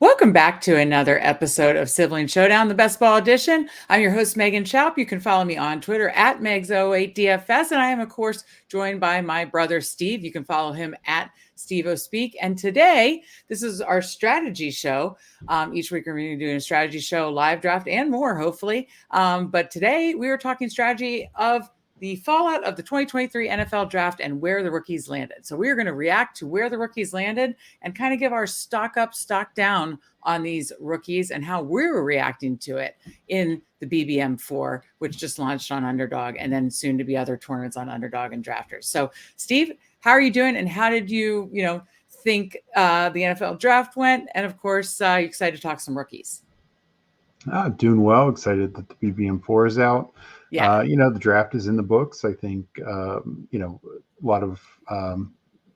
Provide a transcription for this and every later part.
Welcome back to another episode of Sibling Showdown, the Best Ball Edition. I'm your host, Megan Schaub. You can follow me on Twitter at Megs08DFS. And I am, of course, joined by my brother, Steve. You can follow him at SteveOSpeak. And today, this is our strategy show. Each week, we're going to be doing a strategy show, live draft, and more, hopefully. But today, we are talking strategy of the fallout of the 2023 NFL draft and where the rookies landed. So we're going to react to where the rookies landed and kind of give our stock up, stock down on these rookies and how we're reacting to it in the BBM4, which just launched on Underdog, and then soon to be other tournaments on Underdog and Drafters. So Steve, how are you doing? And how did you think the NFL draft went? And of course, you excited to talk some rookies? Doing well. Excited that the BBM4 is out. Yeah. The draft is in the books. I think, a lot of,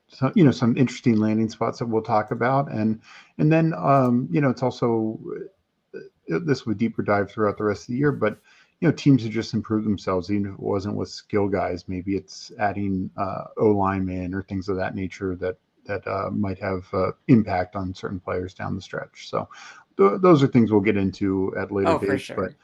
some interesting landing spots that we'll talk about. And then, it's also, this would deeper dive throughout the rest of the year, but, teams have just improved themselves, even if it wasn't with skill guys. Maybe it's adding O-linemen or things of that nature that might have impact on certain players down the stretch. So those are things we'll get into at later dates. For sure.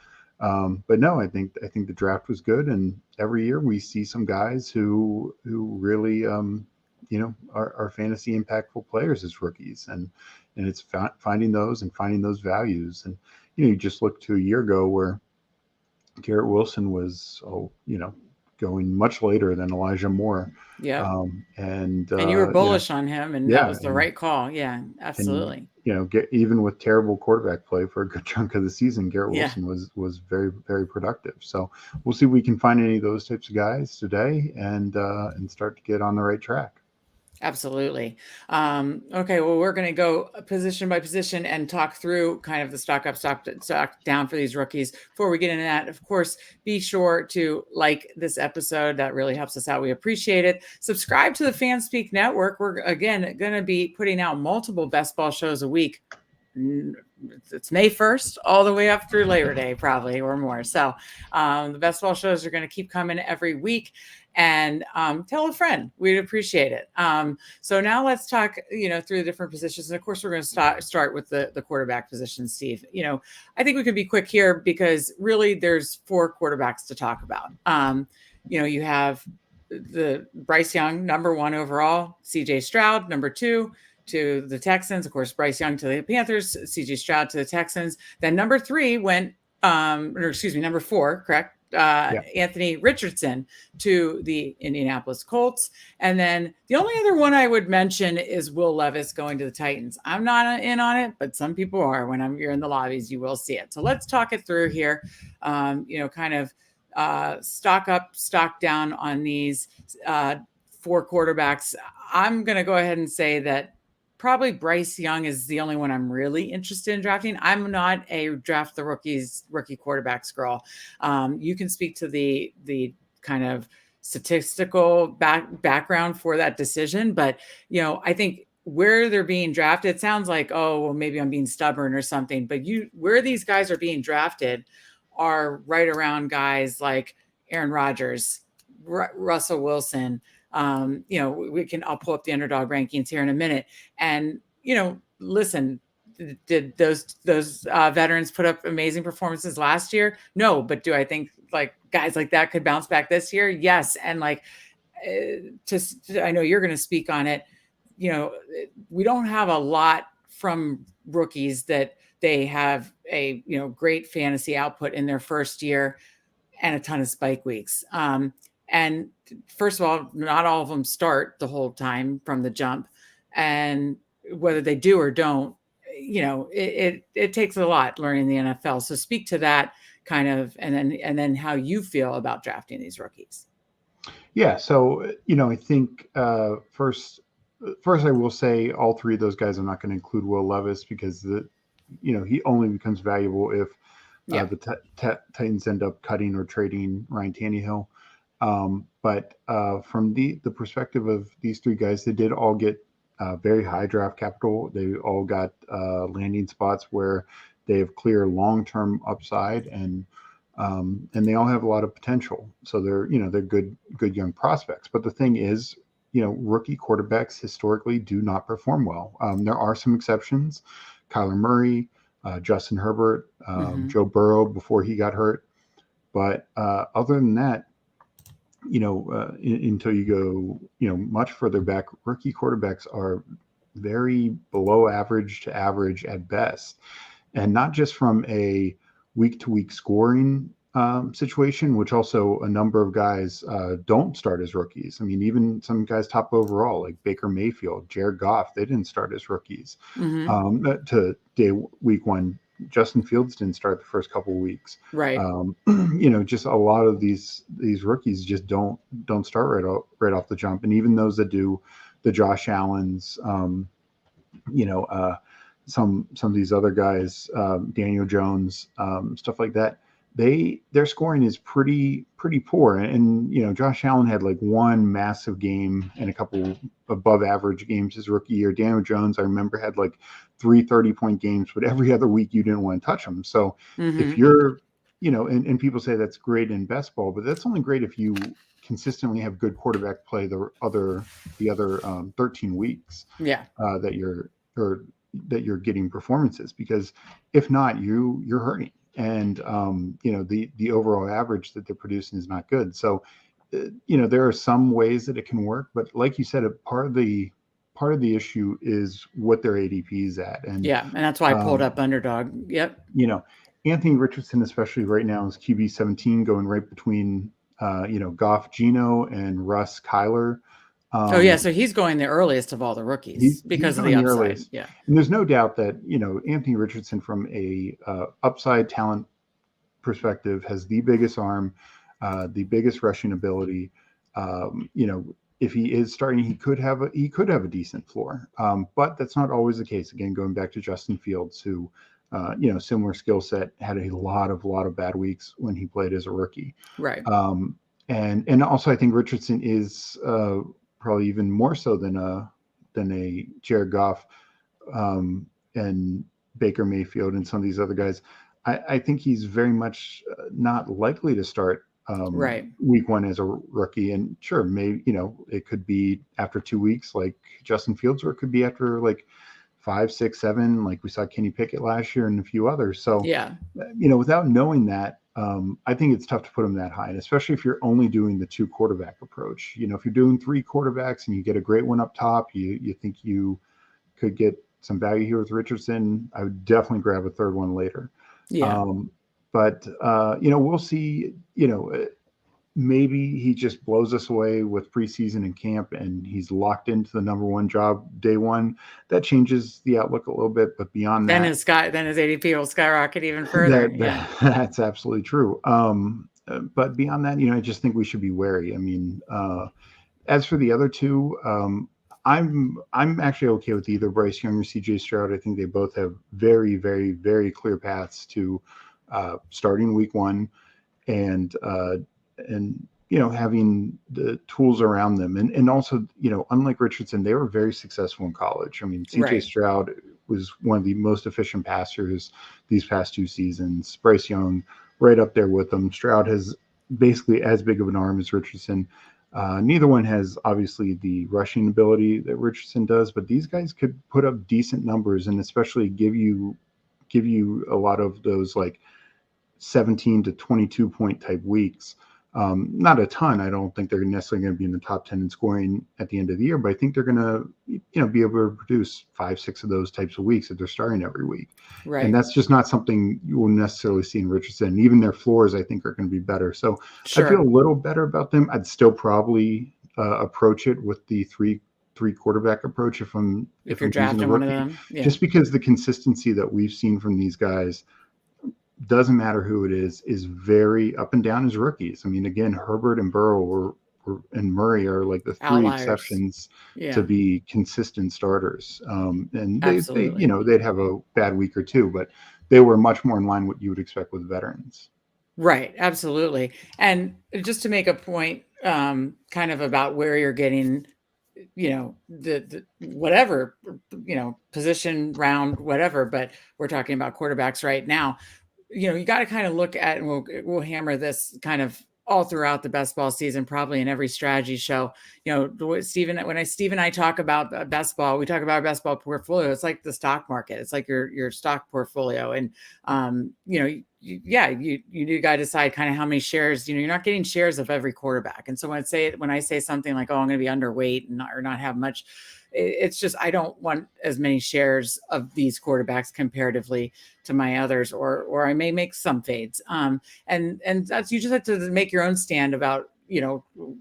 But no, I think the draft was good, and every year we see some guys who really are fantasy impactful players as rookies, and it's finding those values. And you just look to a year ago where Garrett Wilson was going much later than Elijah Moore. Yeah. And you were bullish on him, and that was the right call. Yeah, absolutely. And, even with terrible quarterback play for a good chunk of the season, Garrett Wilson was very, very productive. So we'll see if we can find any of those types of guys today and start to get on the right track. Absolutely. Okay, well, we're going to go position by position and talk through kind of the stock up, stock down for these rookies. Before we get into that, of course, be sure to like this episode. That really helps us out. We appreciate it. Subscribe to the FanSpeak Network. We're, again, going to be putting out multiple best ball shows a week. It's May 1st all the way up through Labor Day, probably, or more. So the best ball shows are going to keep coming every week. And tell a friend. We'd appreciate it. So now let's talk, through the different positions. And of course, we're going to start with the quarterback position, Steve. I think we can be quick here because really there's 4 quarterbacks to talk about. You have the Bryce Young, number 1 overall, CJ Stroud, number 2 to the Texans. Of course, Bryce Young to the Panthers, CJ Stroud to the Texans. Then number 3 went, number 4, correct? Anthony Richardson to the Indianapolis Colts. And then the only other one I would mention is Will Levis going to the Titans. I'm not in on it, but some people are. When you're in the lobbies, you will see it. So let's talk it through here. Kind of stock up, stock down on these 4 quarterbacks. I'm going to go ahead and say that probably Bryce Young is the only one I'm really interested in drafting. I'm not a draft the rookie quarterbacks girl. You can speak to the kind of statistical background for that decision, but I think where they're being drafted, it sounds like, oh, well, maybe I'm being stubborn or something, but where these guys are being drafted are right around guys like Aaron Rodgers, Russell Wilson. I'll pull up the Underdog rankings here in a minute. And, listen, did those veterans put up amazing performances last year? No, but do I think like guys like that could bounce back this year? Yes. And I know you're going to speak on it. We don't have a lot from rookies that they have a, great fantasy output in their first year and a ton of spike weeks. And first of all, not all of them start the whole time from the jump. And whether they do or don't, it takes a lot learning the NFL. So speak to that kind of, and then how you feel about drafting these rookies. Yeah. So, I think first I will say all 3 of those guys, I'm not going to include Will Levis because he only becomes valuable if the Titans end up cutting or trading Ryan Tannehill. But from the perspective of these 3 guys, they did all get very high draft capital. They all got landing spots where they have clear long-term upside, and they all have a lot of potential. So they're good young prospects. But the thing is, rookie quarterbacks historically do not perform well. There are some exceptions. Kyler Murray, Justin Herbert, Hmm. Joe Burrow before he got hurt. But other than that, until you go, much further back, rookie quarterbacks are very below average to average at best, and not just from a week to week scoring situation, which also a number of guys don't start as rookies. I mean, even some guys top overall, like Baker Mayfield, Jared Goff, they didn't start as rookies. Hmm. To week one, Justin Fields didn't start the first couple of weeks. Right. Just a lot of these rookies just don't start right off the jump, and even those that do, the Josh Allens, you know, some of these other guys, Daniel Jones, stuff like that. Their scoring is pretty poor, and Josh Allen had like one massive game and a couple above average games his rookie year. Daniel Jones, I remember, had like 30-point games, but every other week you didn't want to touch him. So if Hmm. you're, and people say that's great in best ball, but that's only great if you consistently have good quarterback play the other 13 weeks Yeah. that you're getting performances, because if not, you're hurting, and the overall average that they're producing is not good. So there are some ways that it can work, but like you said, part of the issue is what their ADP is at. And Yeah. And that's why I pulled um, up underdog. Yep. you know Anthony Richardson, especially right now, is QB 17, going right between Goff, Geno, and Russ, Kyler. Oh yeah. um, So he's going the earliest of all the rookies he's because of the going the upside. earliest, Yeah. and there's no doubt that Anthony Richardson, from a upside talent perspective, has the biggest arm, the biggest rushing ability. If he is starting, he could have a decent floor, but that's not always the case. Again, going back to Justin Fields, who similar skill set, had a lot of bad weeks when he played as a rookie. Right. And also I think Richardson is probably even more so than a Jared Goff, and Baker Mayfield and some of these other guys. I think he's very much not likely to start Right. week one as a rookie. And sure, maybe it could be after 2 weeks, like Justin Fields, or it could be after like 5, 6, 7, like we saw Kenny Pickett last year and a few others. So Yeah. without knowing that, I think it's tough to put him that high, and especially if you're only doing the two quarterback approach. If you're doing three quarterbacks and you get a great one up top, you think you could get some value here with Richardson. I would definitely grab a third one later. Yeah. Um, but we'll see. Maybe he just blows us away with preseason and camp, and he's locked into the number one job day one. That changes the outlook a little bit, but beyond that, Then his ADP will skyrocket even further. that, Yeah. that's absolutely true. But beyond that, I just think we should be wary. I mean, as for the other two, I'm actually okay with either Bryce Young or CJ Stroud. I think they both have very, very, very clear paths to starting week one, and having the tools around them, and also unlike Richardson, they were very successful in college. I mean, CJ Right. Stroud was one of the most efficient passers these past 2 seasons. Bryce Young right up there with them. Stroud has basically as big of an arm as Richardson. Neither one has obviously the rushing ability that Richardson does, but these guys could put up decent numbers, and especially give you a lot of those like 17 to 22 point type weeks. Not a ton. I don't think they're necessarily going to be in the top 10 in scoring at the end of the year, but I think they're going to be able to produce 5, 6 of those types of weeks if they're starting every week. And Right. that's just not something you will necessarily see in Richardson. Even their floors, I think, are going to be better. So I feel Sure. a little better about them. I'd still probably approach it with the three quarterback approach if I'm If if you're I'm choosing a drafting one of rookie, them. Yeah. just because the consistency that we've seen from these guys, doesn't matter who it is very up and down as rookies. I mean, again, Herbert and Burrow and Murray are like the three Outliers. exceptions to Yeah. be consistent starters. And Absolutely. they'd have a bad week or two, but they were much more in line what you would expect with veterans. Right. Absolutely. And just to make a point, kind of about where you're getting, the whatever, position round, whatever, but we're talking about quarterbacks right now. You got to kind of look at, and we'll hammer this kind of all throughout the best ball season, probably in every strategy show. Steve and I talk about best ball, we talk about our best ball portfolio. It's like the stock market. It's like your stock portfolio. And, you got to decide kind of how many shares, you're not getting shares of every quarterback. And so when I say something like, oh, I'm going to be underweight and not have much, it's just, I don't want as many shares of these quarterbacks comparatively to my others, or I may make some fades. And that's, you just have to make your own stand about,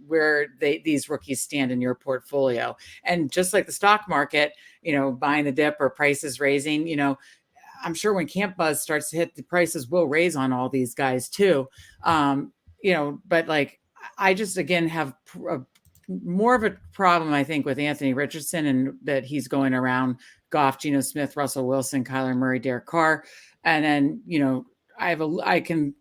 where these rookies stand in your portfolio. And just like the stock market, buying the dip or prices raising, I'm sure when camp buzz starts to hit, the prices will raise on all these guys too. But like, I just, again, have more of a problem, I think, with Anthony Richardson, and that he's going around Goff, Geno Smith, Russell Wilson, Kyler Murray, Derek Carr. And then, I can,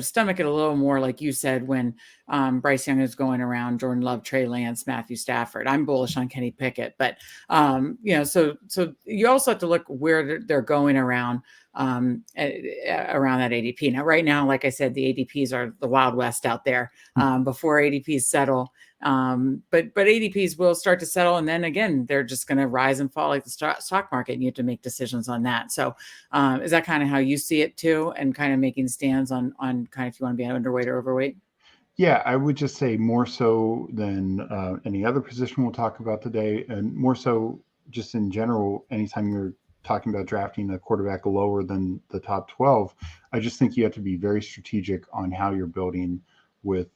stomach it a little more, like you said, when Bryce Young is going around Jordan Love, Trey Lance, Matthew Stafford. I'm bullish on Kenny Pickett, but so you also have to look where they're going around around that ADP. Now, right now, like I said, the ADPs are the Wild West out there. Before ADPs settle, but ADPs will start to settle, and then again, they're just going to rise and fall like the stock market, and you have to make decisions on that. So is that kind of how you see it too, and kind of making stands on kind of, if you want to be underweight or overweight? Yeah, I would just say more so than any other position we'll talk about today, and more so just in general, anytime you're talking about drafting a quarterback lower than the top 12, I just think you have to be very strategic on how you're building with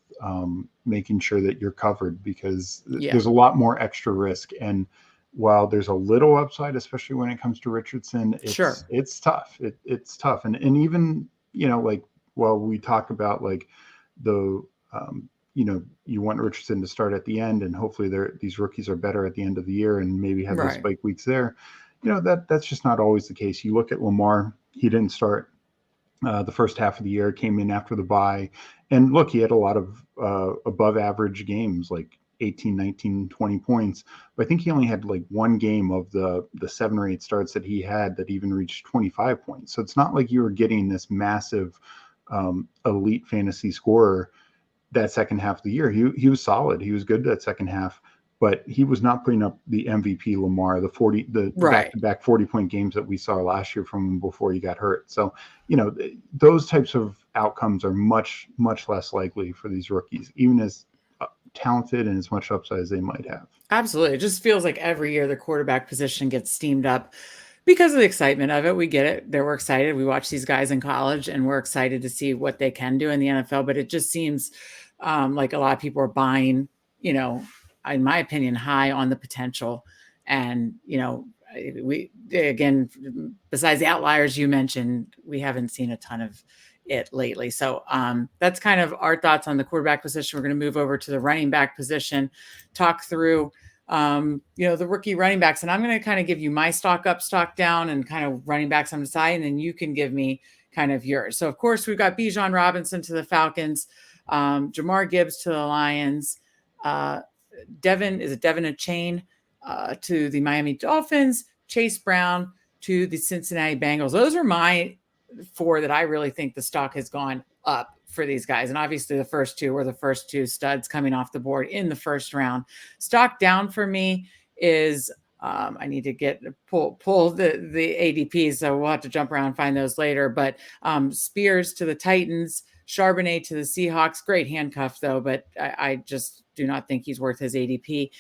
making sure that you're covered, because there's a lot more extra risk. And while there's a little upside, especially when it comes to Richardson, it's tough. It's tough. And even, like, while we talk about like the, you want Richardson to start at the end, and hopefully these rookies are better at the end of the year and maybe have those spike weeks there. That's just not always the case. You look at Lamar, he didn't start the first half of the year, came in after the bye, and look, he had a lot of above average games, like 18, 19, 20 points. But I think he only had like one game of the 7 or 8 starts that he had that even reached 25 points. So it's not like you were getting this massive elite fantasy scorer that second half of the year. He was solid. He was good that second half, but he was not putting up the MVP Lamar, the back-to-back 40-point games that we saw last year from him before he got hurt. So, those types of outcomes are much, much less likely for these rookies, even as talented and as much upside as they might have. Absolutely. It just feels like every year the quarterback position gets steamed up because of the excitement of it. We get it. We're excited. We watch these guys in college, and we're excited to see what they can do in the NFL. But it just seems like a lot of people are buying, in my opinion, high on the potential. And, we, again, besides the outliers you mentioned, we haven't seen a ton of it lately. So that's kind of our thoughts on the quarterback position. We're going to move over to the running back position, talk through the rookie running backs. And I'm going to kind of give you my stock up, stock down, and kind of running backs on the side. And then you can give me kind of yours. So of course we've got Bijan Robinson to the Falcons, Jamar Gibbs to the Lions, Devin Achane to the Miami Dolphins, Chase Brown to the Cincinnati Bengals. Those are my 4 that I really think the stock has gone up for these guys. And obviously the first 2 were the first 2 studs coming off the board in the first round. Stock down for me is I need to pull the ADPs, so we'll have to jump around and find those later. But Spears to the Titans, Charbonnet to the Seahawks. Great handcuff though, but I just do not think he's worth his ADP.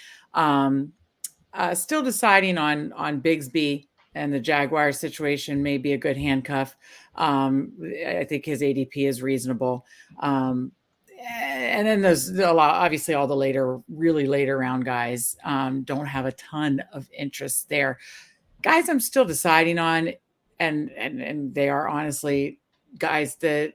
Still deciding on Bigsby, and the Jaguar situation may be a good handcuff. I think his ADP is reasonable. And then there's a lot, obviously all the really later round guys don't have a ton of interest there. Guys I'm still deciding on, and they are honestly guys that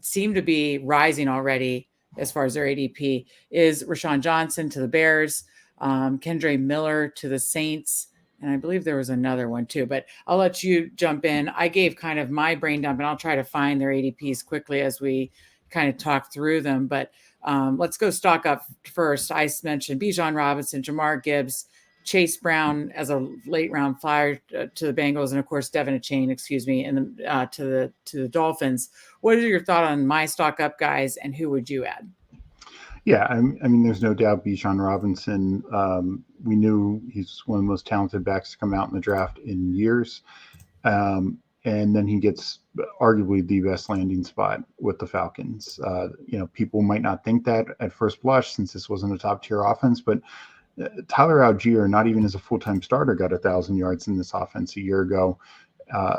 seem to be rising already as far as their ADP, is Rashawn Johnson to the Bears, Kendre Miller to the Saints, and I believe there was another one too, but I'll let you jump in. I gave kind of my brain dump, and I'll try to find their ADPs quickly as we kind of talk through them. But let's go stock up first. I mentioned Bijan Robinson, Jamar Gibbs, Chase Brown as a late round flyer to the Bengals, and of course Devin Achane, excuse me, and to the Dolphins. What is your thought on my stock up guys, and who would you add? Yeah, I mean, there's no doubt Bijan Robinson. We knew he's one of the most talented backs to come out in the draft in years. And then he gets arguably the best landing spot with the Falcons. People might not think that at first blush since this wasn't a top tier offense, but Tyler Algier, not even as a full-time starter, got 1,000 yards in this offense a year ago.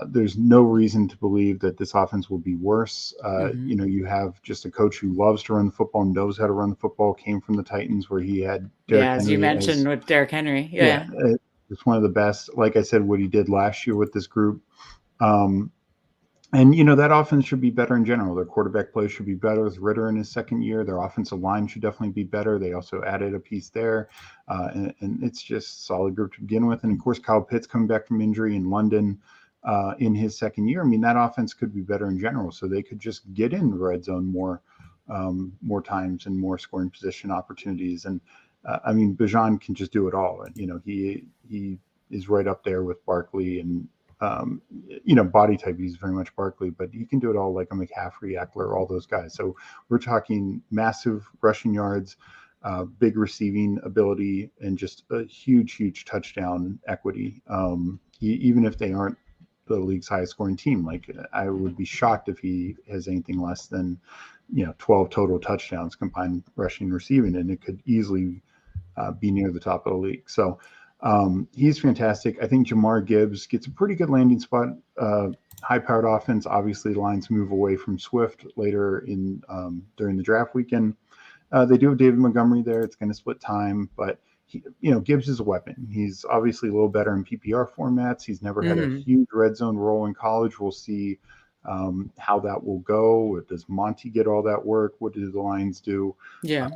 There's no reason to believe that this offense will be worse. You have just a coach who loves to run the football, knows how to run the football, came from the Titans where he had Derrick Yeah, as you Henry mentioned as, with Derrick Henry. yeah, Yeah. it's one of the best. Like I said, what he did last year with this group. And that offense should be better in general. Their quarterback play should be better with Ritter in his second year. Their offensive line should definitely be better. They also added a piece there, and it's just a solid group to begin with. And of course, Kyle Pitts coming back from injury in London in his second year. I mean, that offense could be better in general, so they could just get in the red zone more times and more scoring position opportunities. And I mean, Bijan can just do it all. And he is right up there with Barkley and. Body type, he's very much Barkley, but he can do it all like a McCaffrey, Eckler, all those guys. So we're talking massive rushing yards, big receiving ability, and just a huge touchdown equity. Even if they aren't the league's highest scoring team, like I would be shocked if he has anything less than 12 total touchdowns combined rushing and receiving, and it could easily be near the top of the league. So he's fantastic. I think Jamar Gibbs gets a pretty good landing spot. High-powered offense. Obviously, lines move away from Swift later in during the draft weekend. They do have David Montgomery there. It's going to split time, but Gibbs is a weapon. He's obviously a little better in PPR formats. He's never had a huge red zone role in college. We'll see how that will go. Does Monty get all that work? What do the Lions do? Yeah.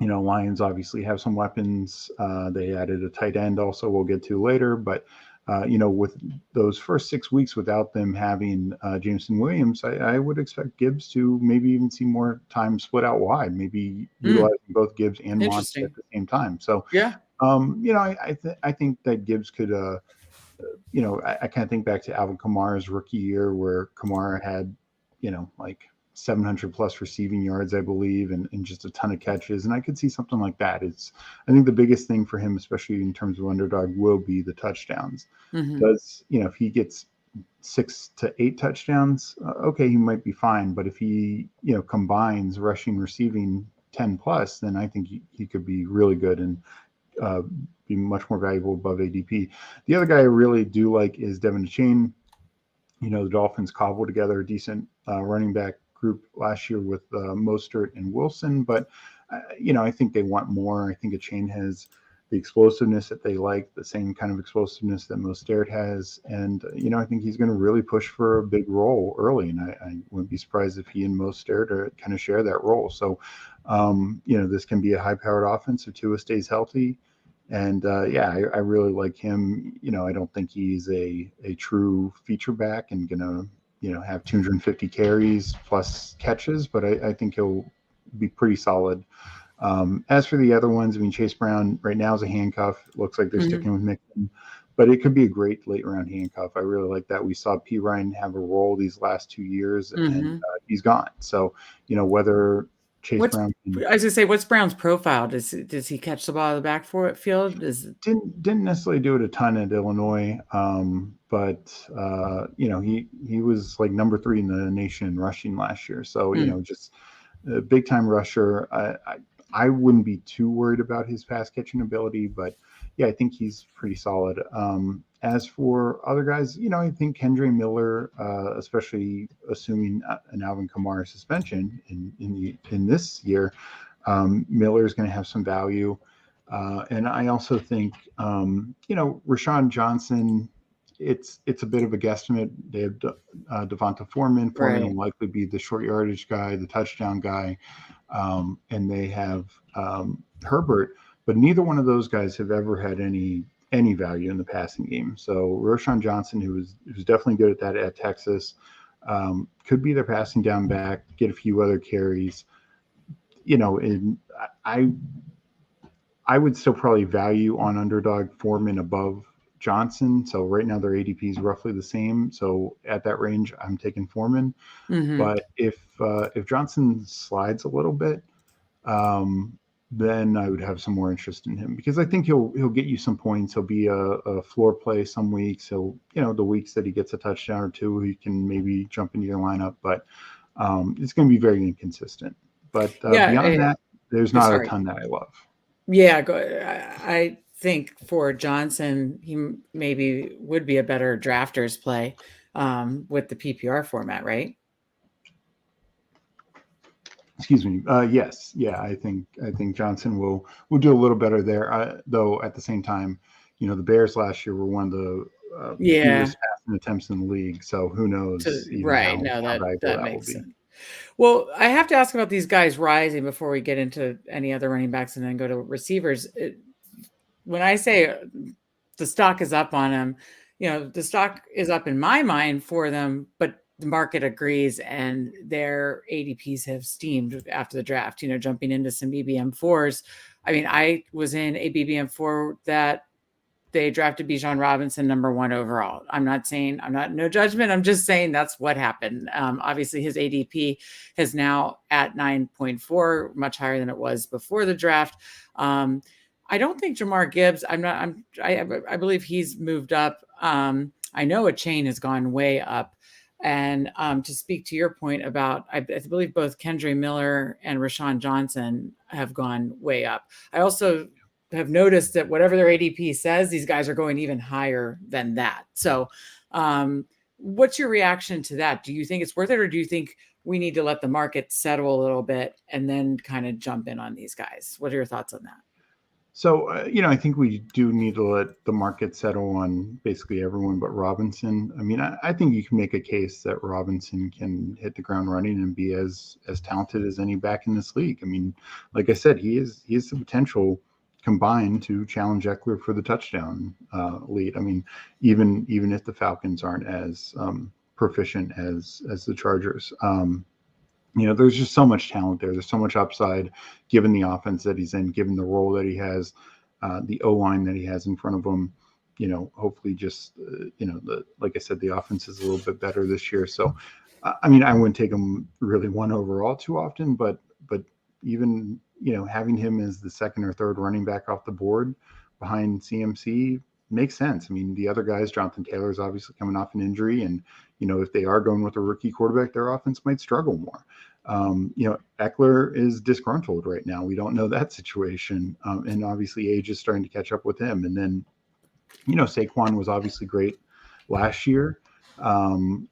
Lions obviously have some weapons. They added a tight end also we'll get to later. But, with those first 6 weeks without them having Jameson Williams, I would expect Gibbs to maybe even see more time split out wide, maybe utilizing both Gibbs and Monty at the same time. So, yeah. I think that Gibbs could, I kind of think back to Alvin Kamara's rookie year where Kamara had, like 700 plus receiving yards, I believe, and just a ton of catches. And I could see something like that. I think the biggest thing for him, especially in terms of underdog, will be the touchdowns. Does, if he gets 6 to 8 touchdowns, okay, he might be fine. But if he, combines rushing, receiving 10 plus, then I think he could be really good and be much more valuable above ADP. The other guy I really do like is Devin Achane. The Dolphins cobbled together a decent running back group last year with Mostert and Wilson, but I think they want more. I think Achane has the explosiveness that they like, the same kind of explosiveness that Mostert has, and I think he's going to really push for a big role early, and I wouldn't be surprised if he and Mostert kind of share that role. So, this can be a high-powered offense if Tua stays healthy. And I really like him. I don't think he's a true feature back and gonna have 250 carries plus catches, but I think he'll be pretty solid. As for the other ones, I mean, Chase Brown right now is a handcuff. It looks like they're sticking with Mixon, but it could be a great late round handcuff. I really like that. We saw P. Ryan have a role these last 2 years, and he's gone. So whether Chase Brown I was gonna say, what's Brown's profile? Does he catch the ball in the backfield? didn't necessarily do it a ton at Illinois, but he was like number 3 in the nation in rushing last year. So just a big time rusher. I wouldn't be too worried about his pass catching ability, but yeah, I think he's pretty solid. As for other guys, I think Kendre Miller, especially assuming an Alvin Kamara suspension in this year, Miller is going to have some value. And I also think, Rashawn Johnson, it's a bit of a guesstimate. They have Devonta Foreman. Foreman will likely be the short yardage guy, the touchdown guy. And they have Herbert, but neither one of those guys have ever had any value in the passing game. So Rashawn Johnson, who's definitely good at that at Texas, could be their passing down back, get a few other carries. I would still probably value on underdog Foreman above Johnson. So right now their ADP is roughly the same. So at that range, I'm taking Foreman. Hmm. But if Johnson slides a little bit, um, then I would have some more interest in him because I think he'll get you some points. He'll be a floor play some weeks. He'll the weeks that he gets a touchdown or two, he can maybe jump into your lineup. But it's going to be very inconsistent. But Yeah. beyond that, there's Oh, not a sorry. ton that I love. Yeah. I think for Johnson, he maybe would be a better drafters play with the PPR format, right? Excuse me. Yes, yeah. I think Johnson will do a little better there. Though at the same time, the Bears last year were one of the Yeah. fewest passing attempts in the league. So who knows even Right. how No, how that valuable that that will makes be. sense. Well, I have to ask about these guys rising before we get into any other running backs and then go to receivers. When I say the stock is up on them, the stock is up in my mind for them, but the market agrees and their ADPs have steamed after the draft, jumping into some BBM4s. I mean, I was in a BBM4 that they drafted Bijan Robinson #1 overall. I'm not no judgment. I'm just saying that's what happened. Obviously, his ADP is now at 9.4, much higher than it was before the draft. I don't think Jamar Gibbs. I believe he's moved up. I know a chain has gone way up. And to speak to your point about, I believe both Kendre Miller and Rashawn Johnson have gone way up. I also have noticed that whatever their ADP says, these guys are going even higher than that. So, what's your reaction to that? Do you think it's worth it, or do you think we need to let the market settle a little bit and then kind of jump in on these guys? What are your thoughts on that? So, I think we do need to let the market settle on basically everyone but Robinson. I mean, I think you can make a case that Robinson can hit the ground running and be as talented as any back in this league. I mean, like I said, he has the potential combined to challenge Eckler for the touchdown lead. I mean, even if the Falcons aren't as proficient as the Chargers. There's just so much talent there. There's so much upside given the offense that he's in, given the role that he has, the O line that he has in front of him. Hopefully, just like I said, the offense is a little bit better this year. So, I mean, I wouldn't take him really one overall too often, but even having him as the second or third running back off the board behind CMC makes sense. I mean, the other guys, Jonathan Taylor is obviously coming off an injury, and if they are going with a rookie quarterback, their offense might struggle more. Eckler is disgruntled right now. We don't know that situation. And obviously age is starting to catch up with him. And then, Saquon was obviously great last year. Can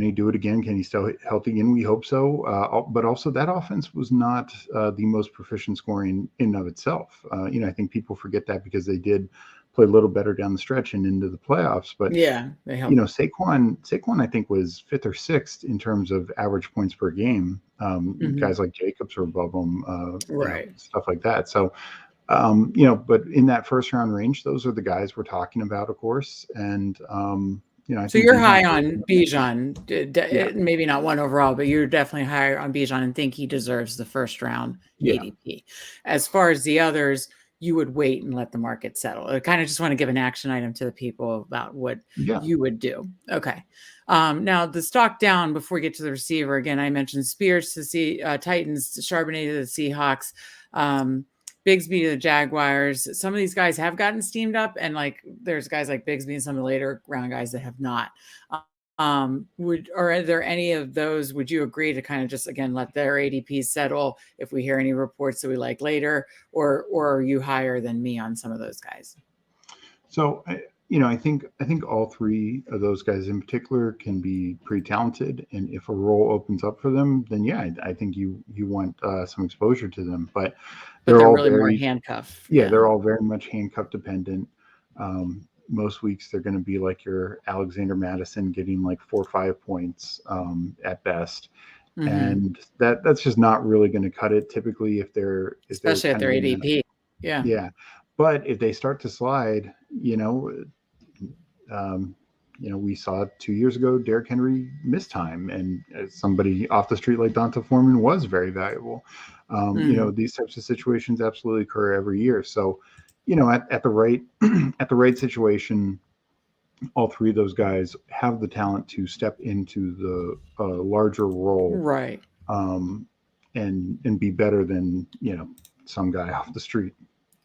he do it again? Can he stay healthy again? We hope so. But also that offense was not the most proficient scoring in and of itself. I think people forget that because they did play a little better down the stretch and into the playoffs. But Yeah, they help. Saquon, I think was fifth or sixth in terms of average points per game. Mhm. Guys like Jacobs are above him, Right. stuff like that. So, but in that first round range, those are the guys we're talking about, of course. And, I So think you're high Bijan's on Bijan, yeah, maybe not one overall, but you're definitely higher on Bijan and think he deserves the first round yeah, ADP. As far as the others, you would wait and let the market settle. I kind of just want to give an action item to the people about what yeah. you would do. Okay. Now the stock down before we get to the receiver again. I mentioned Spears to see Titans, Charbonnet to the Seahawks. Bigsby to the Jaguars. Some of these guys have gotten steamed up, and like there's guys like Bigsby and some of the later round guys that have not. Are there any of those? Would you agree to kind of just again let their ADPs settle if we hear any reports that we like later, or are you higher than me on some of those guys? So, I think all three of those guys in particular can be pretty talented, and if a role opens up for them, then yeah, I think you want some exposure to them. But But they're they're all really more very handcuff. yeah, Yeah. they're all very much handcuff dependent. Most weeks they're going to be like your Alexander Madison getting like 4 or 5 points at best, Hmm. and that's just not really going to cut it. Typically, if they're Especially at kind their of in a ADP. Yeah. yeah, but if they start to slide, um, We saw 2 years ago Derrick Henry missed time, and somebody off the street like Donta Foreman was very valuable. Mhm. These types of situations absolutely occur every year. So, at the right at the right situation, all three of those guys have the talent to step into the larger role, Right. um, and be better than some guy off the street.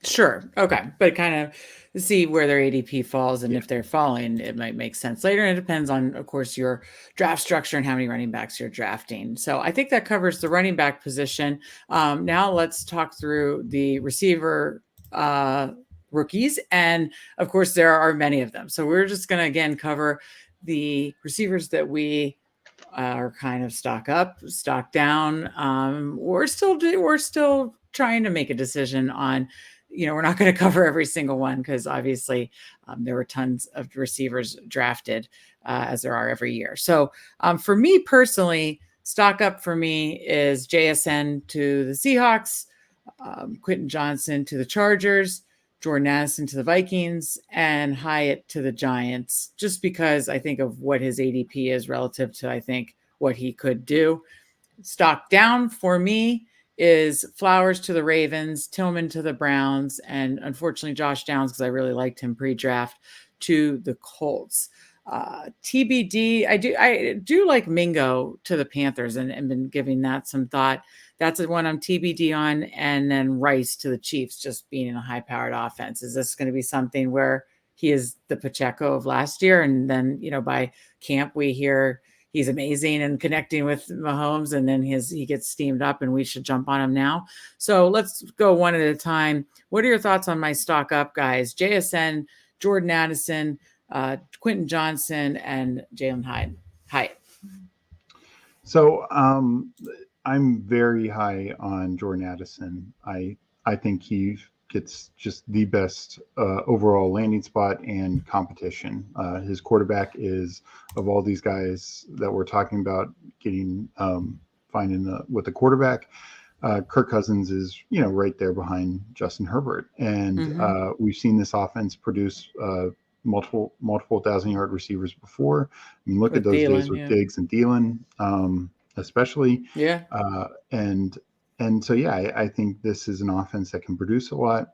Sure. Okay. But kind of see where their ADP falls. And Yeah. if they're falling, it might make sense later. And it depends on, of course, your draft structure and how many running backs you're drafting. So I think that covers the running back position. Now let's talk through the receiver uh, rookies. And of course, there are many of them. So we're just going to, again, cover the receivers that we are kind of stock up, stock down. We're still trying to make a decision on. We're not going to cover every single one because obviously there were tons of receivers drafted as there are every year. So for me personally, stock up for me is JSN to the Seahawks, Quentin Johnson to the Chargers, Jordan Addison to the Vikings, and Hyatt to the Giants, just because I think of what his ADP is relative to, I think, what he could do. Stock down for me is Flowers to the Ravens, Tillman to the Browns, and unfortunately Josh Downs, because I really liked him pre-draft, to the Colts. TBD, I do like Mingo to the Panthers and been giving that some thought. That's the one I'm TBD on, and then Rice to the Chiefs, just being in a high-powered offense. Is this going to be something where he is the Pacheco of last year, and then by camp we hear he's amazing and connecting with Mahomes, and then he gets steamed up, and we should jump on him now? So let's go one at a time. What are your thoughts on my stock up guys? JSN, Jordan Addison, Quentin Johnson, and Jalen Hyde. Hyde. So I'm very high on Jordan Addison. I think he gets just the best overall landing spot and competition. His quarterback is, of all these guys that we're talking about getting finding with the quarterback, Kirk Cousins is right there behind Justin Herbert, and Mm-hmm. we've seen this offense produce multiple 1,000-yard receivers before. I mean, look at With those days Thielen, with yeah. Diggs and Thielen, especially. Yeah. Uh, and and so yeah, I think this is an offense that can produce a lot.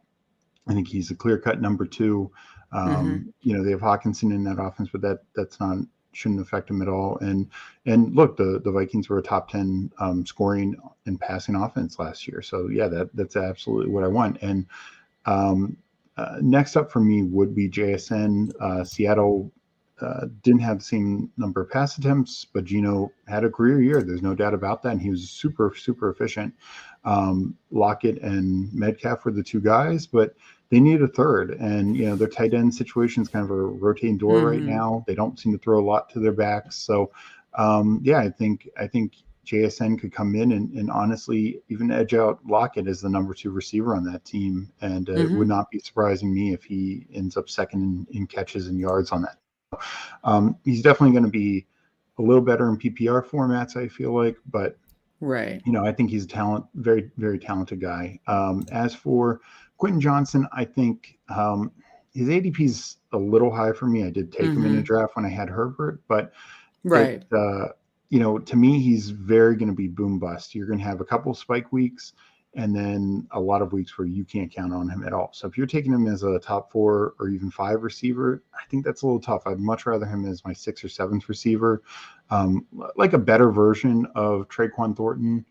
I think he's a clear-cut number two. Mm-hmm. They have Hawkinson in that offense, but that's not shouldn't affect him at all. And look, the Vikings were a top 10 scoring and passing offense last year. So yeah, that's absolutely what I want. And um, next up for me would be JSN. Seattle didn't have the same number of pass attempts, but Gino had a career year. There's no doubt about that. And he was super, super efficient. Lockett and Metcalf were the two guys, but they need a third. And, their tight end situation is kind of a rotating door right Mm-hmm. now. They don't seem to throw a lot to their backs. So, yeah, I think JSN could come in and honestly even edge out Lockett as the number two receiver on that team. And it Mm-hmm. would not be surprising me if he ends up second in catches and yards on that. He's definitely going to be a little better in PPR formats, I feel like, but Right. I think he's a very, very talented guy. As for Quentin Johnson, I think his ADP is a little high for me. I did take him in a Mm-hmm. draft when I had Herbert, but it, Right. to me, he's very going to be boom bust. You're going to have a couple spike weeks and then a lot of weeks where you can't count on him at all. So if you're taking him as a top 4 or even 5 receiver, I think that's a little tough. I'd much rather him as my 6th or 7th receiver, like a better version of Traquan Thornton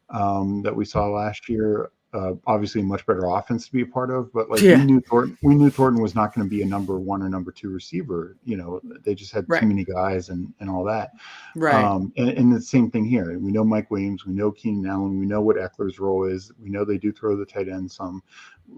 that we saw last year. Obviously, a much better offense to be a part of, but like we Yeah. knew Thornton was not going to be a number 1 or number 2 receiver. They just had too Right. many guys and all that. Right. And the same thing here. We know Mike Williams. We know Keenan Allen. We know what Eckler's role is. We know they do throw the tight end some.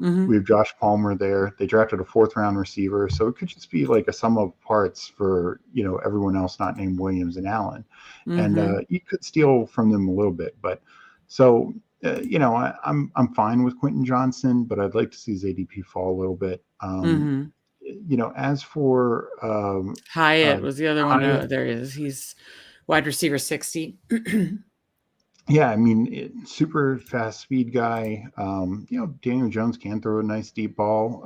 Mm-hmm. We have Josh Palmer there. They drafted a 4th-round receiver. So it could just be like a sum of parts for, everyone else not named Williams and Allen. And Mm-hmm. you could steal from them a little bit. But so, I'm fine with Quentin Johnson, but I'd like to see his ADP fall a little bit. Mm-hmm. As for Hyatt was the other one. Hyatt, There he is. He's wide receiver 60. yeah, I mean, super fast speed guy. Daniel Jones can throw a nice deep ball.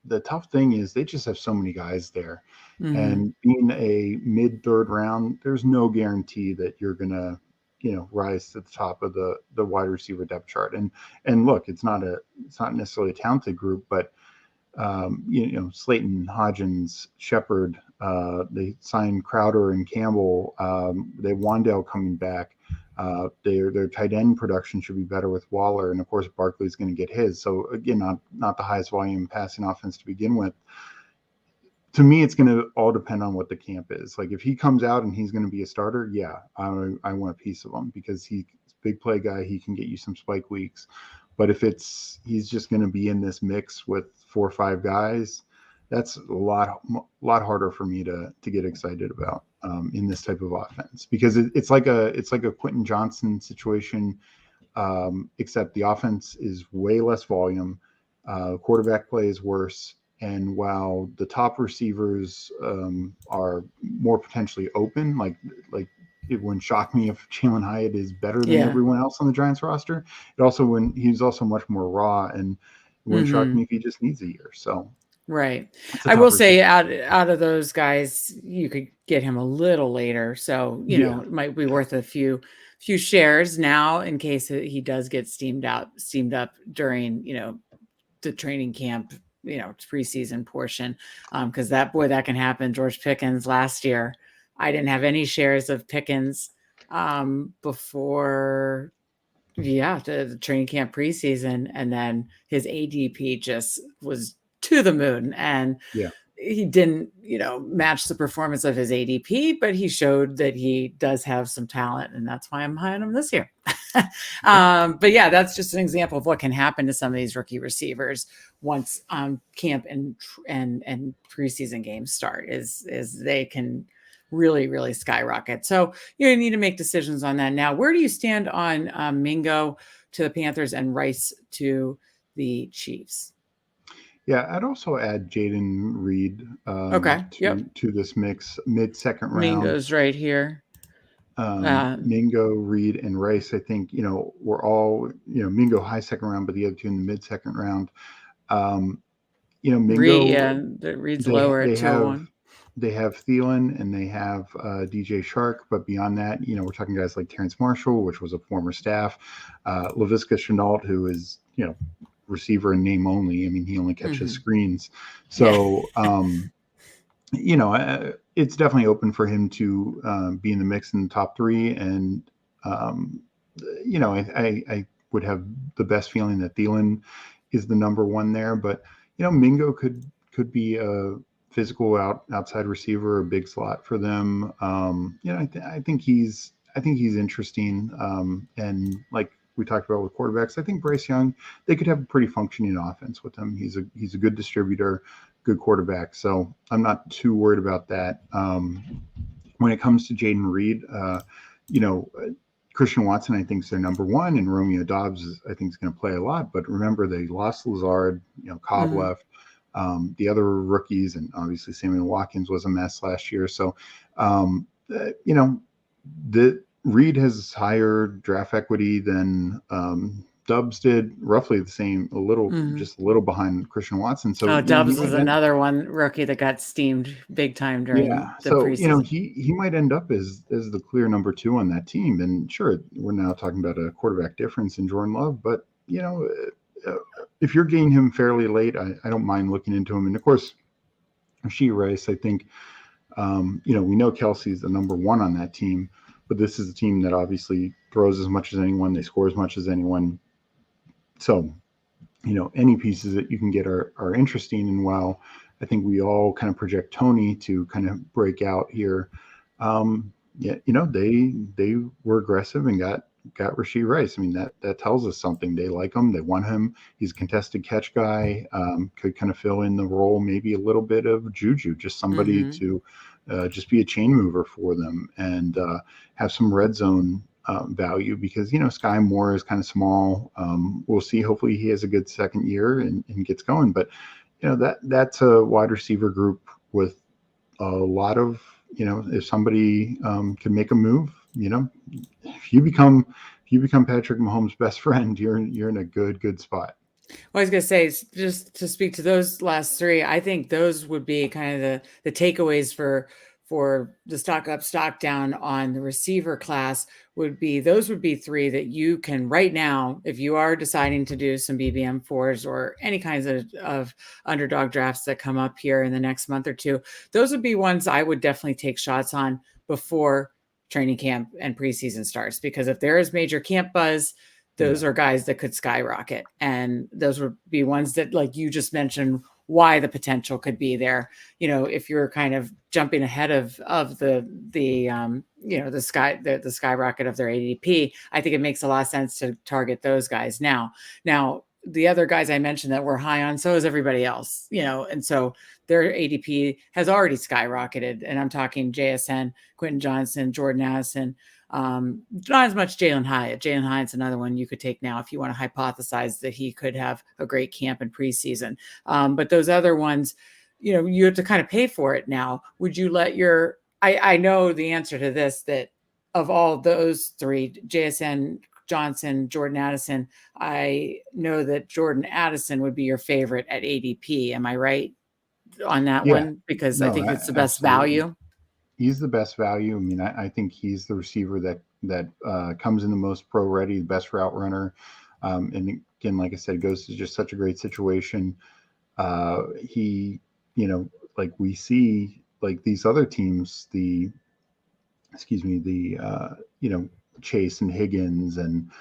the tough thing is they just have so many guys there, Hmm. and being a mid third round, there's no guarantee that you're gonna rise to the top of the wide receiver depth chart. And look, it's not necessarily a talented group, but Slayton, Hodgins, Shepard. They signed Crowder and Campbell. They have Wandale coming back. Their tight end production should be better with Waller, and of course Barkley's going to get his. So again, not the highest volume passing offense to begin with. To me, it's going to all depend on what the camp is. Like if he comes out and he's going to be a starter, yeah, I want a piece of him because he's a big play guy. He can get you some spike weeks. But if he's just going to be in this mix with 4 or 5 guys, that's a lot harder for me to get excited about in this type of offense because it's like a Quentin Johnson situation, except the offense is way less volume. Quarterback play is worse. And while the top receivers are more potentially open, like it wouldn't shock me if Jalen Hyatt is better than Yeah. everyone else on the Giants roster. It also when he's also much more raw, and it wouldn't shock me Hmm. if he just needs a year. So Right. it's a I will tougher say situation. out of those guys, you could get him a little later. So, Yeah, it might be worth a few shares now in case he does get steamed up during, the training camp, preseason portion. Because that can happen. George Pickens last year, I didn't have any shares of Pickens before the training camp preseason, and then his ADP just was to the moon, and yeah, he didn't, match the performance of his ADP, but he showed that he does have some talent, and that's why I'm high on him this year. yeah, But yeah, that's just an example of what can happen to some of these rookie receivers once camp and preseason games start. Is they can really skyrocket. So you need to make decisions on that now. Where do you stand on Mingo to the Panthers and Rice to the Chiefs? yeah. I'd also add Jaden Reed Okay. Yep. to this mix mid second round. Mingo's right here. Uh, Mingo, Reed, and Rice. I think we're all Mingo high second round, but the other two in the mid second round. Um, Reed, Mingo yeah, the Reed's they lower at they have 201. they have Thielen and they have DJ Shark, but beyond that, we're talking guys like Terrence Marshall, which was a former staff, Laviska Shenault, who is receiver in name only. I mean, he only catches Hmm. screens, Yeah. so it's definitely open for him to be in the mix in the top three. And, um, I would have the best feeling that Thielen is the number one there. But, Mingo could be a physical outside receiver, a big slot for them. I think he's interesting. And like we talked about with quarterbacks, I think Bryce Young, they could have a pretty functioning offense with him. He's a good distributor, good quarterback. So I'm not too worried about that. When it comes to Jaden Reed, you know, Christian Watson, I think, is their number one, and Romeo Dobbs, I think, is going to play a lot. But remember, they lost Lazard, Cobb Hmm. left, the other rookies, and obviously Samuel Watkins was a mess last year. So, the Reed has higher draft equity than Dubs did, roughly the same, Hmm. just a little behind Christian Watson. So Oh, he Dubs was might end, another one rookie that got steamed big time during yeah. the So preseason. he might end up as the clear number two on that team. And sure, we're now talking about a quarterback difference in Jordan Love, but uh, if you're getting him fairly late, I don't mind looking into him. And of course, Rasheed Rice, I think, we know Kelsey's the number one on that team, but this is a team that obviously throws as much as anyone, they score as much as anyone. So, any pieces that you can get are interesting. And while I think we all kind of project Tony to kind of break out here, yeah, they were aggressive and got Rasheed Rice. I mean, that tells us something. They like him. They want him. He's a contested catch guy. Could kind of fill in the role, maybe a little bit of Juju, just somebody Hmm. to just be a chain mover for them and have some red zone value because Sky Moore is kind of small. We'll see. Hopefully, he has a good second year and gets going. But that's a wide receiver group with a lot of if somebody can make a move, if you become Patrick Mahomes' best friend, you're in a good spot. Well, I was going to say, just to speak to those last three, I think those would be kind of the takeaways for the stock up, stock down on the receiver class. Would be those would be three that you can right now, if you are deciding to do some BBM fours or any kinds of underdog drafts that come up here in the next month or two. Those would be ones I would definitely take shots on before training camp and preseason starts, because if there is major camp buzz, those Yeah. are guys that could skyrocket. And those would be ones that, like you just mentioned, why the potential could be there. If you're kind of jumping ahead of the skyrocket of their ADP, I think it makes a lot of sense to target those guys now. The other guys I mentioned that we're high on, so is everybody else, and so their ADP has already skyrocketed. And I'm talking JSN, Quentin Johnson, Jordan Addison, not as much Jalen Hyatt. Jalen Hyatt's another one you could take now if you want to hypothesize that he could have a great camp in preseason. But those other ones, you have to kind of pay for it now. Would you let I know the answer to this, that of all those three, JSN, Johnson, Jordan Addison, I know that Jordan Addison would be your favorite at ADP. Am I right on that Yeah. one? Because I No, think it's the best absolutely. value. He's the best value. I mean, I think he's the receiver that comes in the most pro ready, the best route runner. And again, like I said, goes to just such a great situation. He, like we see, like these other teams, Chase and Higgins and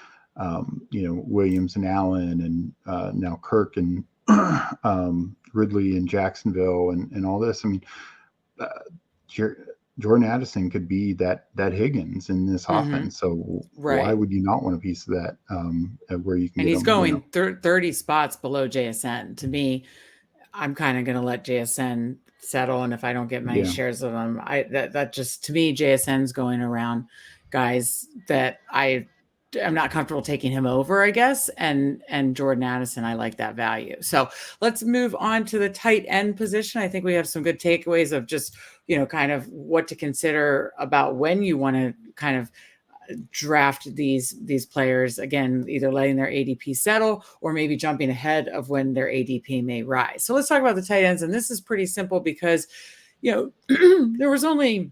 Williams and Allen and now Kirk and Ridley and Jacksonville and all this. I mean, uh, Jordan Addison could be that Higgins in this Mm-hmm. offense. So why Right. would you not want a piece of that where you can And get he's them? going 30 spots below JSN. To me, I'm kind of going to let JSN settle. And if I don't get many Yeah, shares of him, that just, to me, JSN's going around guys that I'm not comfortable taking him over, I guess. And Jordan Addison, I like that value. So let's move on to the tight end position. I think we have some good takeaways of just, kind of what to consider about when you want to kind of draft these players, again, either letting their ADP settle or maybe jumping ahead of when their ADP may rise. So let's talk about the tight ends. And this is pretty simple because there was only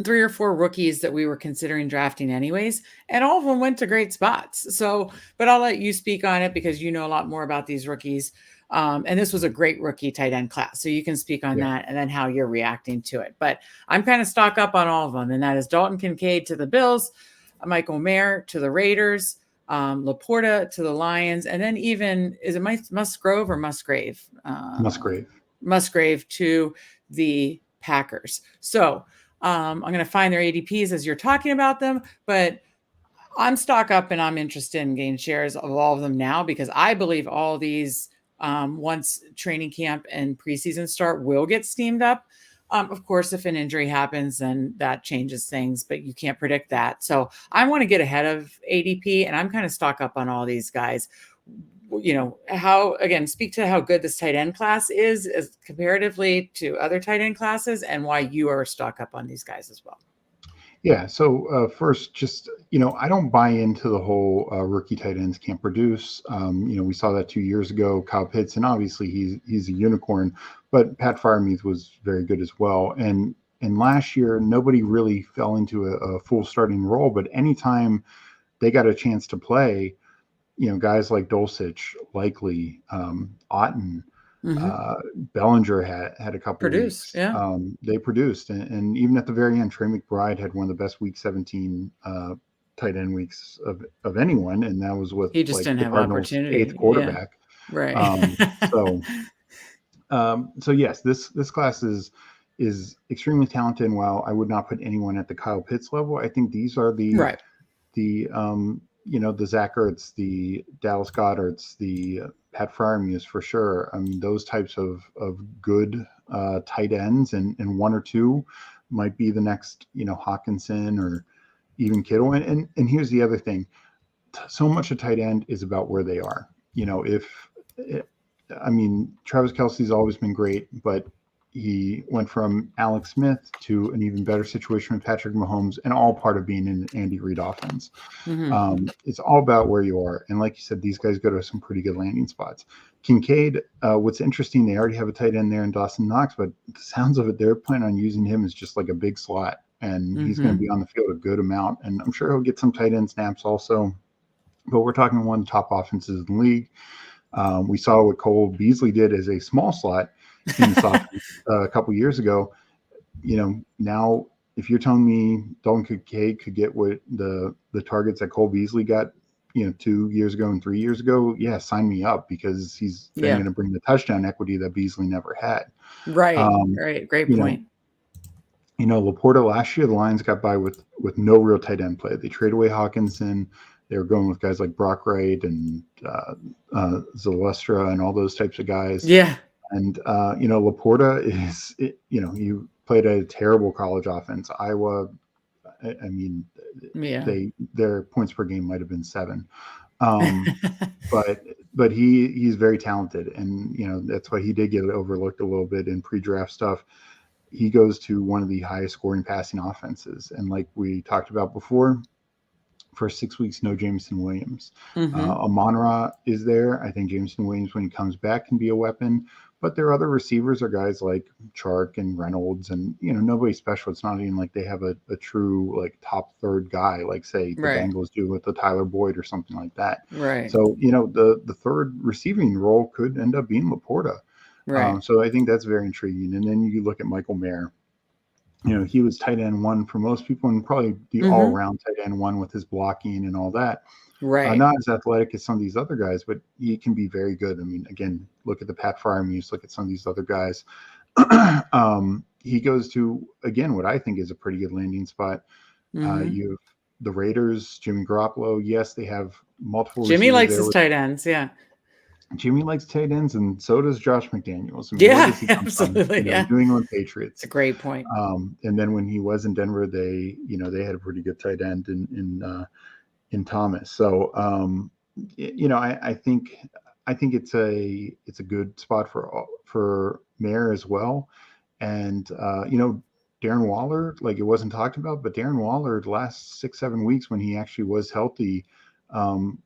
3 or 4 rookies that we were considering drafting anyways, and all of them went to great spots. So, but I'll let you speak on it because you know a lot more about these rookies. And this was a great rookie tight end class. So you can speak on yeah, that and then how you're reacting to it. But I'm kind of stock up on all of them. And that is Dalton Kincaid to the Bills, Michael Mayer to the Raiders, Laporta to the Lions, and then even, is it Musgrove or Musgrave? Musgrave. Musgrave to the Packers. So I'm going to find their ADPs as you're talking about them, but I'm stock up and I'm interested in gain shares of all of them now because I believe all these, once training camp and preseason start, will get steamed up. Of course, if an injury happens, then that changes things, but you can't predict that. So I want to get ahead of ADP and I'm kind of stock up on all these guys. How, again, speak to how good this tight end class is as comparatively to other tight end classes and why you are stock up on these guys as well. Yeah. So first, just I don't buy into the whole rookie tight ends can't produce. We saw that 2 years ago. Kyle Pitts, and obviously he's a unicorn, but Pat Freiermuth was very good as well. And last year, nobody really fell into a full starting role, but anytime they got a chance to play, guys like Dulcich, Likely, Otten, Mm-hmm. uh, Bellinger had a couple Produced, weeks. yeah. They produced, and even at the very end, Trey McBride had one of the best Week 17 tight end weeks of anyone, and that was with He just like didn't the have Cardinals' eighth opportunity. Yeah. quarterback. Right. So yes, this class is extremely talented. And while I would not put anyone at the Kyle Pitts level, I think these are Right. the Zach Ertz, the Dallas Goddard's, the Pat Freiermuth for sure. I mean, those types of good tight ends, and one or two might be the next, Hawkinson or even Kittle. And here's the other thing: so much of tight end is about where they are. If I mean, Travis Kelsey's always been great, but he went from Alex Smith to an even better situation with Patrick Mahomes, and all part of being in an Andy Reid offense. It's all about where you are. And like you said, these guys go to some pretty good landing spots. Kincaid, what's interesting, they already have a tight end there in Dawson Knox, but the sounds of it, they're planning on using him as just like a big slot. And he's going to be on the field a good amount. And I'm sure he'll get some tight end snaps also. But we're talking one of the top offenses in the league. We saw what Cole Beasley did as a small slot in this offense a couple years ago. Now if you're telling me Dalton Kincaid could get what the targets that Cole Beasley got, 2 years ago and 3 years ago, yeah, sign me up, because he's then going to bring the touchdown equity that Beasley never had. Right. Great point. Laporta last year, the Lions got by with no real tight end play. They traded away Hawkinson. They were going with guys like Brock Wright and Zalestra and all those types of guys. Yeah. And, Laporta is, you played a terrible college offense. Iowa, I mean, their points per game might have been 7. But he's very talented. And, that's why he did get overlooked a little bit in pre-draft stuff. He goes to one of the highest scoring passing offenses. And like we talked about before, for 6 weeks, no Jameson Williams. Amon-Ra is there. I think Jameson Williams, when he comes back, can be a weapon. But their other receivers are guys like Chark and Reynolds, and nobody special. It's not even like they have a true like top third guy, like say the Bengals do with the Tyler Boyd or something like that. Right. So the third receiving role could end up being Laporta. Right. So I think that's very intriguing. And then you look at Michael Mayer. He was tight end 1 for most people, and probably the all-around tight end 1 with his blocking and all that. Right. Not as athletic as some of these other guys, but he can be very good. I mean, again, look at the Pat Freiermuths, look at some of these other guys. He goes to, again, what I think is a pretty good landing spot. You have the Raiders, Jimmy Garoppolo. Yes, they have multiple. Jimmy likes his tight ends. Yeah. Jimmy likes tight ends, and so does Josh McDaniels. I mean, absolutely. New England Patriots. It's a great point. And then when he was in Denver, they had a pretty good tight end in Thomas. So, I think it's a good spot for Mayer as well. And, Darren Waller, like it wasn't talked about, but Darren Waller, the last 6-7 weeks when he actually was healthy,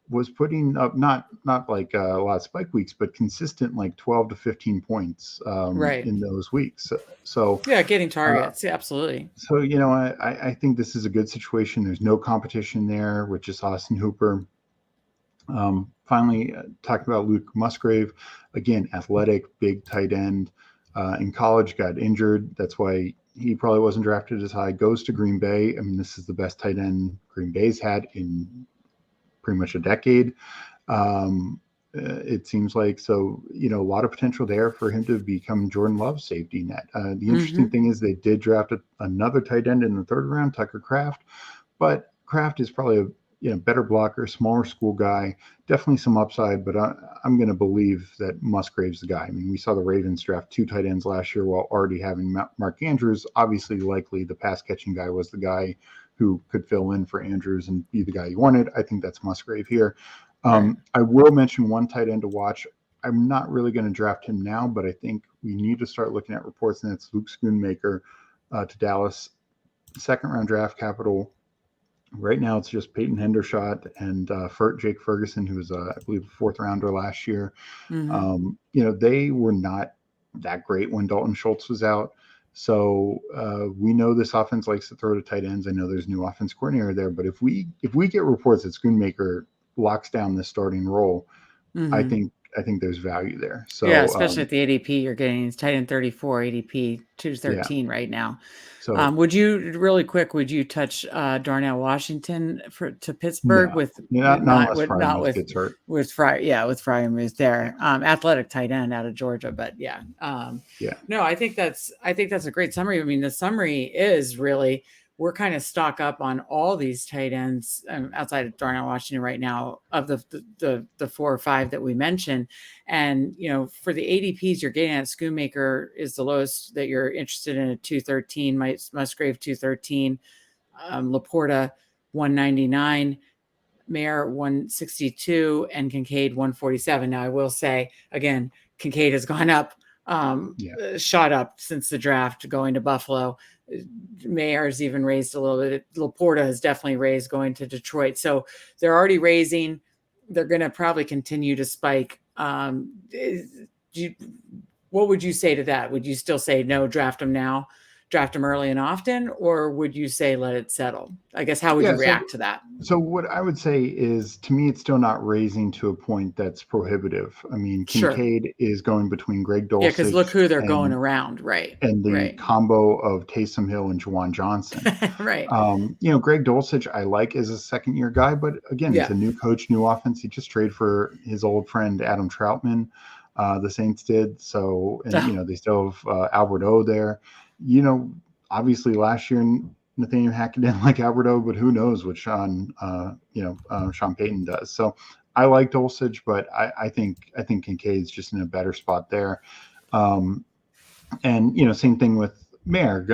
was putting up not like a lot of spike weeks, but consistent like 12 to 15 points in those weeks. So yeah, getting targets. Yeah, absolutely. So, I think this is a good situation. There's no competition there with just Austin Hooper. Finally, talking about Luke Musgrave, again, athletic, big tight end. In college, got injured. That's why he probably wasn't drafted as high. Goes to Green Bay. I mean, this is the best tight end Green Bay's had in pretty much a decade. It seems like. So, a lot of potential there for him to become Jordan Love's safety net. The interesting thing is they did draft another tight end in the 3rd round, Tucker Kraft, but Kraft is probably a better blocker, smaller school guy, definitely some upside, but I'm going to believe that Musgrave's the guy. I mean, we saw the Ravens draft 2 tight ends last year while already having Mark Andrews. Obviously, likely the pass catching guy was the guy who could fill in for Andrews and be the guy you wanted. I think that's Musgrave here. I will mention one tight end to watch. I'm not really going to draft him now, but I think we need to start looking at reports, and that's Luke Schoonmaker to Dallas. 2nd round draft capital. Right now, it's just Peyton Hendershot and Jake Ferguson, who was, I believe, a 4th rounder last year. They were not that great when Dalton Schultz was out. So we know this offense likes to throw to tight ends. I know there's a new offense coordinator there, but if we get reports that Schoonmaker locks down this starting role, I think there's value there. So yeah, especially at the ADP you're getting, it's tight end 34, ADP 213 right now. So would you touch Darnell Washington to Pittsburgh with Freiermuth there, athletic tight end out of Georgia, but no, I think that's a great summary. I mean, the summary is really, we're kind of stock up on all these tight ends outside of Darnell Washington right now, of the 4 or 5 that we mentioned. And, for the ADPs you're getting at, Schoonmaker is the lowest that you're interested in at 213, Musgrave 213, Laporta 199, Mayer 162, and Kincaid 147. Now, I will say, again, Kincaid has gone up Yeah. shot up since the draft going to Buffalo. Mayer's even raised a little bit. Laporta has definitely raised going to Detroit. So they're already raising. They're going to probably continue to spike. What would you say to that? Would you still say no, draft them now, draft them early and often, or would you say let it settle? I guess how would Yeah. you react to that? So what I would say is, to me, it's still not raising to a point that's prohibitive. I mean, Sure. Kincaid is going between Greg Yeah, because look Dulcich who they're going around. Right. and the Right. combo of Taysom Hill and Juwan Johnson. Right. Greg Dulcich, I like as a second-year guy, but again, he's Yeah. a new coach, new offense. He just traded for his old friend Adam Troutman. The Saints did so, and Oh, they still have Albert O there. Obviously last year Nathaniel Hackett didn't like Albert O, but who knows what Sean Payton does. So I like Dulcich, but I think Kincaid's just in a better spot there. And same thing with Mayer,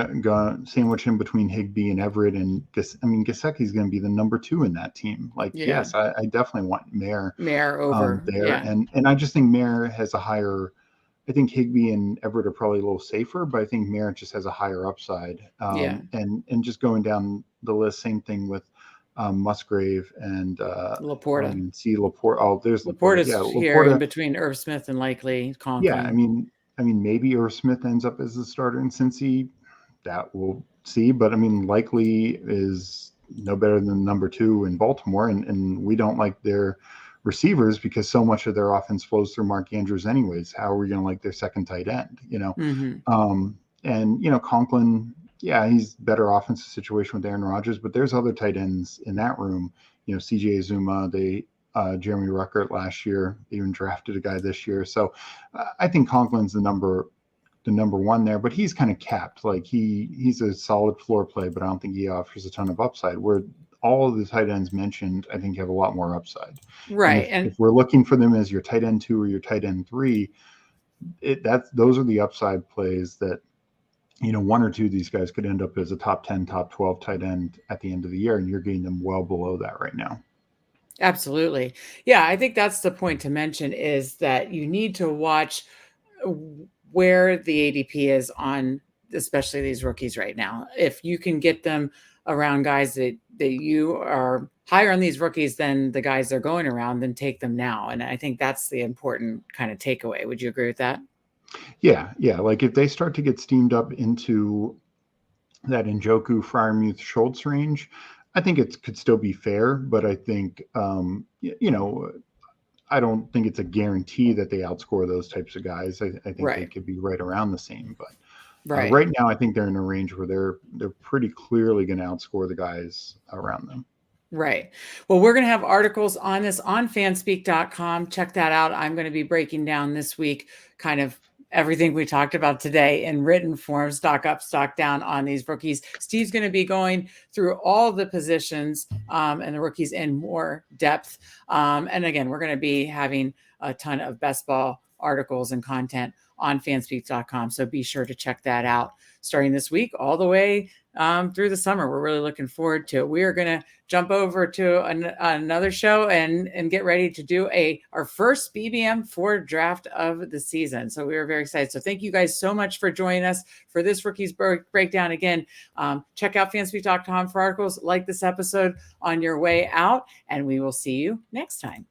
sandwich him between Higbee and Everett, and Gesicki's going to be the number 2 in that team. Like, yeah. yes, I definitely want Mayer Over. there, Yeah. and I just think Mayer has a higher. I think Higbee and Everett are probably a little safer, but I think Mayer just has a higher upside. Yeah. And just going down the list, same thing with Musgrave and I don't Laporta. even see Laporta. Oh, there's Laporta. Yeah, Laporta's here in Laporta. between Irv Smith and likely Yeah, Conklin. maybe Irv Smith ends up as the starter in Cincy. That we'll see, but likely is no better than number 2 in Baltimore, and we don't like their receivers because so much of their offense flows through Mark Andrews anyways. How are we going to like their second tight end? Mm-hmm. And Conklin, yeah, he's better offensive situation with Aaron Rodgers, but there's other tight ends in that room. CJ Azuma, Jeremy Ruckert last year, even drafted a guy this year. So I think Conklin's the number 1 there, but he's kind of capped. Like he's a solid floor play, but I don't think he offers a ton of upside. Where all of the tight ends mentioned, I think have a lot more upside. And Right. if we're looking for them as your tight end 2 or your tight end 3, those are the upside plays that 1 or 2 of these guys could end up as a top 10, top 12 tight end at the end of the year, and you're getting them well below that right now. Absolutely. Yeah, I think that's the point to mention is that you need to watch where the ADP is on especially these rookies right now. If you can get them around guys that you are higher on these rookies than the guys they're going around, then take them now. And I think that's the important kind of takeaway. Would you agree with that? Yeah. Like if they start to get steamed up into that Njoku, Freiermuth, Schultz range, I think it could still be fair, but I think I don't think it's a guarantee that they outscore those types of guys. I think they Right. could be right around the same, but Right. right now I think they're in a range where they're pretty clearly going to outscore the guys around them. Right. Well, we're going to have articles on this on fanspeak.com. Check that out. I'm going to be breaking down this week kind of everything we talked about today in written form, stock up, stock down on these rookies. Steve's going to be going through all the positions and the rookies in more depth. And again, we're going to be having a ton of best ball articles and content on fanspeak.com. So be sure to check that out starting this week all the way through the summer. We're really looking forward to it. We are going to jump over to another show and get ready to do our first BBM for draft of the season. So we are very excited. So thank you guys so much for joining us for this rookies breakdown. Again, check out fanspeak.com for articles like this episode on your way out, and we will see you next time.